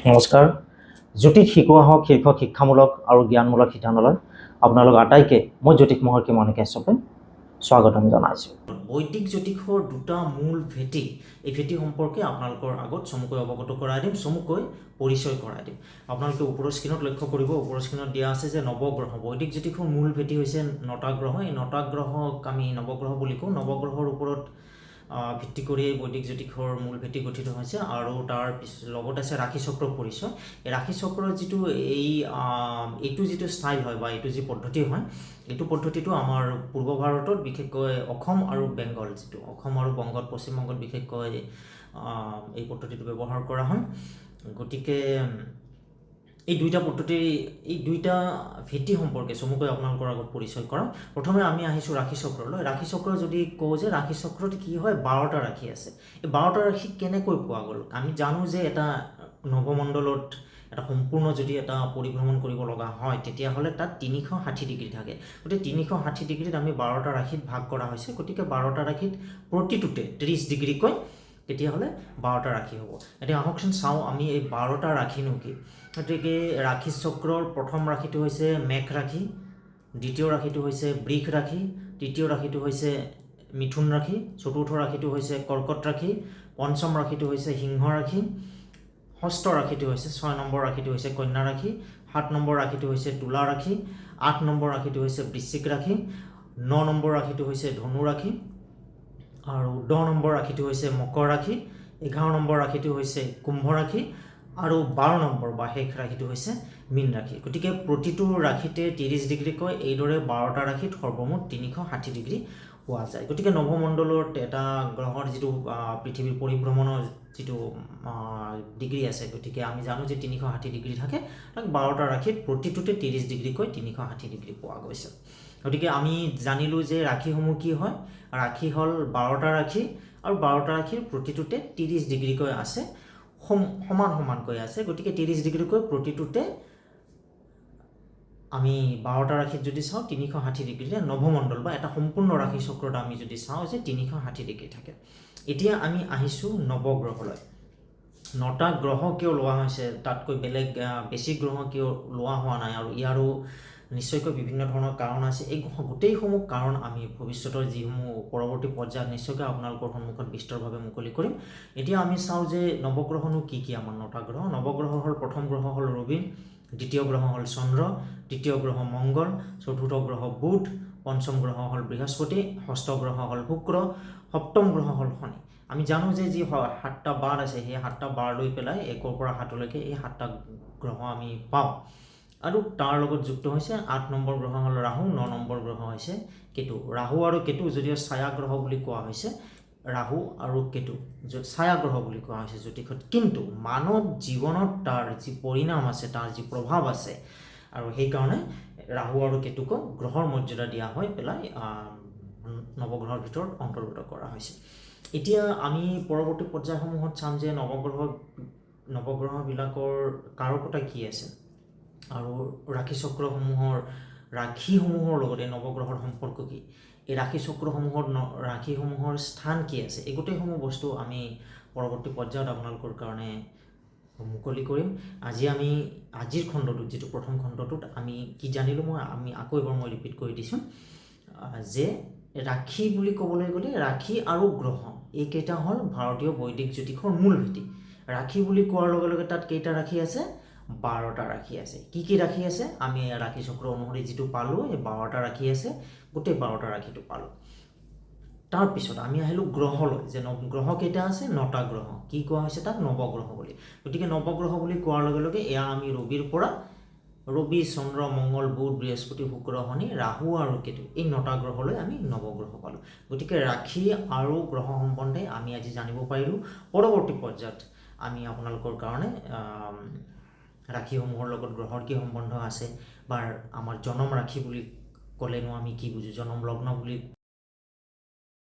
নমস্কাৰ। জ্যোতিষ শিকোৱা হওক শীৰ্ষক শিক্ষামূলক আৰু জ্ঞানমূলক শিতানলৈ আপোনালোক আটাইকে মই জ্যোতিষ মহৰ্ষি মণি কাশ্যপে স্বাগতম জনাইছোঁ। বৈদিক জ্যোতিষৰ দুটা মূল ভেটি, এই ভেটি সম্পৰ্কে আপোনালোকৰ আগত চমুকৈ অৱগত কৰাই দিম, চমুকৈ পৰিচয় কৰাই দিম। আপোনালোকে ওপৰৰ স্ক্ৰীণত লক্ষ্য কৰিব, ওপৰৰ স্ক্ৰীণত দিয়া আছে যে নৱগ্ৰহ। বৈদিক জ্যোতিষৰ মূল ভেটি হৈছে 9টা গ্ৰহ। এই 9টা গ্ৰহক আমি নৱগ্ৰহ বুলি কওঁ। নৱগ্ৰহৰ ওপৰত ভিত্তি কৰি বৈদিক জ্যোতিষৰ মূল ভেটি গঠিত হৈছে আৰু তাৰ লগত আছে ৰাশি চক্ৰৰ পৰিচয়। এই ৰাশি চক্ৰৰ যিটো এইটো যিটো ষ্টাইল হয় বা এইটো যি পদ্ধতি হয়, এইটো পদ্ধতিটো আমাৰ পূৰ্ব ভাৰতত বিশেষকৈ অসম আৰু বেংগল, যিটো অসম আৰু বংগত, পশ্চিমবংগত বিশেষকৈ এই পদ্ধতিটো ব্যৱহাৰ কৰা হয়। গতিকে এই দুইটা পদ্ধতি, এই দুইটা ভেটি সম্পৰ্কে চমুকৈ আপোনালোকৰ আগত পৰিচয় কৰাম। প্ৰথমে আমি আহিছোঁ ৰাশি চক্ৰলৈ। ৰাশি চক্ৰ যদি কওঁ যে ৰাশি চক্ৰত কি হয়, 12টা ৰাশি আছে। এই 12টা ৰাশি কেনেকৈ পোৱা গ'ল? আমি জানো যে এটা নৱমণ্ডলত এটা সম্পূৰ্ণ যদি এটা পৰিভ্ৰমণ কৰিব লগা হয়, তেতিয়াহ'লে তাত 360 ডিগ্ৰী থাকে। গতিকে 360 ডিগ্ৰীত আমি 12টা ৰাশিত ভাগ কৰা হৈছে। গতিকে 12টা ৰাশিত প্ৰতিটোতে 30 ডিগ্ৰীকৈ তেতিয়াহ'লে 12টা ৰাশি হ'ব। এতিয়া আহকচোন চাওঁ আমি এই 12টা ৰাশিনো কি। গতিকে ৰাশি চক্ৰৰ প্ৰথম ৰাশিটো হৈছে মেঘ ৰাশি, দ্বিতীয় ৰাশিটো হৈছে বৃষ ৰাশি, তৃতীয় ৰাশিটো হৈছে মিথুন ৰাশি, চতুৰ্থ ৰাশিটো হৈছে কৰ্কট ৰাশি, পঞ্চম ৰাশিটো হৈছে সিংহ ৰাশি, ষষ্ঠ ৰাশিটো হৈছে 6 নম্বৰ ৰাশিটো হৈছে কন্যা ৰাশি, 7 নম্বৰ ৰাশিটো হৈছে তুলা ৰাশি, 8 নম্বৰ ৰাশিটো হৈছে বৃশ্চিক ৰাশি, 9 নম্বৰ ৰাশিটো হৈছে ধনু ৰাশি, আৰু 10 নম্বৰ ৰাশিটো হৈছে মকৰ ৰাশি, 11 নম্বৰ ৰাশিটো হৈছে কুম্ভ ৰাশি, আৰু 12 নম্বৰ বা শেষ ৰাশিটো হৈছে মীন ৰাশি। গতিকে প্ৰতিটো ৰাশিতে 30 ডিগ্ৰীকৈ এইদৰে 12টা ৰাশিত সৰ্বমুঠ 360 ডিগ্ৰী পোৱা যায়। গতিকে নৱমণ্ডলত এটা গ্ৰহৰ যিটো পৃথিৱীৰ পৰিভ্ৰমণৰ যিটো ডিগ্ৰী আছে, গতিকে আমি জানো যে 360 ডিগ্ৰী থাকে। তাক 12টা ৰাশিত প্ৰতিটোতে 30 ডিগ্ৰীকৈ 360 ডিগ্ৰী পোৱা গৈছে। গতিকে আমি জানিলোঁ যে ৰাশিসমূহ কি হয়। ৰাশি হ'ল 12টা ৰাশি, আৰু 12টা ৰাশিৰ প্ৰতিটোতে 30 ডিগ্ৰীকৈ আছে, সমান সমানকৈ আছে। গতিকে 30 ডিগ্ৰীকৈ প্ৰতিটোতে আমি 12টা ৰাশিত যদি চাওঁ 360 ডিগ্ৰীৰে নৱমণ্ডল বা এটা সম্পূৰ্ণ ৰাশি চক্ৰত আমি যদি চাওঁ যে 360 ডিগ্ৰী থাকে। এতিয়া আমি আহিছোঁ নৱগ্ৰহলৈ। 9টা গ্ৰহ কিয় লোৱা হৈছে, তাতকৈ বেলেগ বেছি গ্ৰহ কিয় লোৱা হোৱা নাই, আৰু ইয়াৰো নিশ্চয়কৈ বিভিন্ন ধৰণৰ কাৰণ আছে। এই গোটেইসমূহ কাৰণ আমি ভৱিষ্যতৰ যিসমূহ পৰৱৰ্তী পৰ্যায়ত নিশ্চয়কৈ আপোনালোকৰ সন্মুখত বিস্তৰভাৱে মুকলি কৰিম। এতিয়া আমি চাওঁ যে নৱগ্ৰহনো কি কি আমাৰ 9টা গ্ৰহ। নৱগ্ৰহ হ'ল, প্ৰথম গ্ৰহ হ'ল ৰবি, দ্বিতীয় গ্ৰহ হ'ল চন্দ্ৰ, তৃতীয় গ্ৰহ মংগল, চতুৰ্থ গ্ৰহ বুধ, পঞ্চম গ্ৰহ হ'ল বৃহস্পতি, ষষ্ঠ গ্ৰহ হ'ল শুক্ৰ, সপ্তম গ্ৰহ হ'ল শনি। আমি জানো যে যি 7টা বাৰ আছে, সেই 7টা বাৰ লৈ পেলাই 1ৰ পৰা 7লৈকে এই 7টা গ্ৰহ আমি পাওঁ। আৰু তাৰ লগত যুক্ত হৈছে 8 নম্বৰ গ্ৰহ হ'ল ৰাহু, 9 নম্বৰ গ্ৰহ হৈছে কেতু। ৰাহু আৰু কেতু যদিও ছায়া গ্ৰহ বুলি কোৱা হৈছে, ৰাহু আৰু কেতু ছায়া গ্ৰহ বুলি কোৱা হৈছে জ্যোতিষত, কিন্তু মানৱ জীৱনত তাৰ যি পৰিণাম আছে, তাৰ যি প্ৰভাৱ আছে, আৰু সেইকাৰণে ৰাহু আৰু কেতুক গ্ৰহৰ মৰ্যাদা দিয়া হৈ পেলাই নৱগ্ৰহৰ ভিতৰত অন্তৰ্গত কৰা হৈছে। এতিয়া আমি পৰৱৰ্তী পৰ্যায়সমূহত চাম যে নৱগ্ৰহবিলাকৰ কাৰকতা কি আছে, আৰু ৰাশিসমূহৰ লগতে নৱগ্ৰহৰ সম্পৰ্ক কি, এই ৰাশিসমূহৰ স্থান কি আছে, এই গোটেইসমূহ বস্তু আমি পৰৱৰ্তী পৰ্যায়ত আপোনালোকৰ কাৰণে মুকলি কৰিম। আজিৰ খণ্ডটোত, যিটো প্ৰথম খণ্ডটোত আমি কি জানিলোঁ, আমি আকৌ এবাৰ ৰিপিট কৰি দিছোঁ যে ৰাশি বুলি ক'বলৈ গ'লে ৰাশি আৰু গ্ৰহ এইকেইটা হ'ল ভাৰতীয় বৈদিক জ্যোতিষৰ মূল ভেটি। ৰাশি বুলি কোৱাৰ লগে লগে তাত কেইটা ৰাশি আছে? 12টা ৰাশি আছে। কি কি ৰাশি আছে? আমি ৰাশি চক্ৰ অনুসৰি যিটো পালোঁ, এই 12টা ৰাশি আছে, গোটেই 12টা ৰাশিটো পালোঁ। তাৰপিছত আমি আহিলোঁ গ্ৰহলৈ, যে গ্ৰহ কেইটা আছে? 9টা গ্ৰহ। কি কোৱা হৈছে তাক? নৱগ্ৰহ বুলি। গতিকে নৱগ্ৰহ বুলি কোৱাৰ লগে লগে এয়া আমি ৰবিৰ পৰা, ৰবি, চন্দ্ৰ, মংগল, বুধ, বৃহস্পতি, শুক্ৰ, শনি, ৰাহু আৰু কেতু, এই 9টা গ্ৰহলৈ আমি নৱগ্ৰহ পালোঁ। গতিকে ৰাশি আৰু গ্ৰহ সম্বন্ধে আমি আজি জানিব পাৰিলোঁ। পৰৱৰ্তী পৰ্যায়ত আমি আপোনালোকৰ কাৰণে ৰাশিসমূহৰ লগত গ্ৰহৰ কি সম্বন্ধ আছে, বা আমাৰ জনম ৰাশি বুলি ক'লেনো আমি কি বুজোঁ, জনম লগ্ন বুলি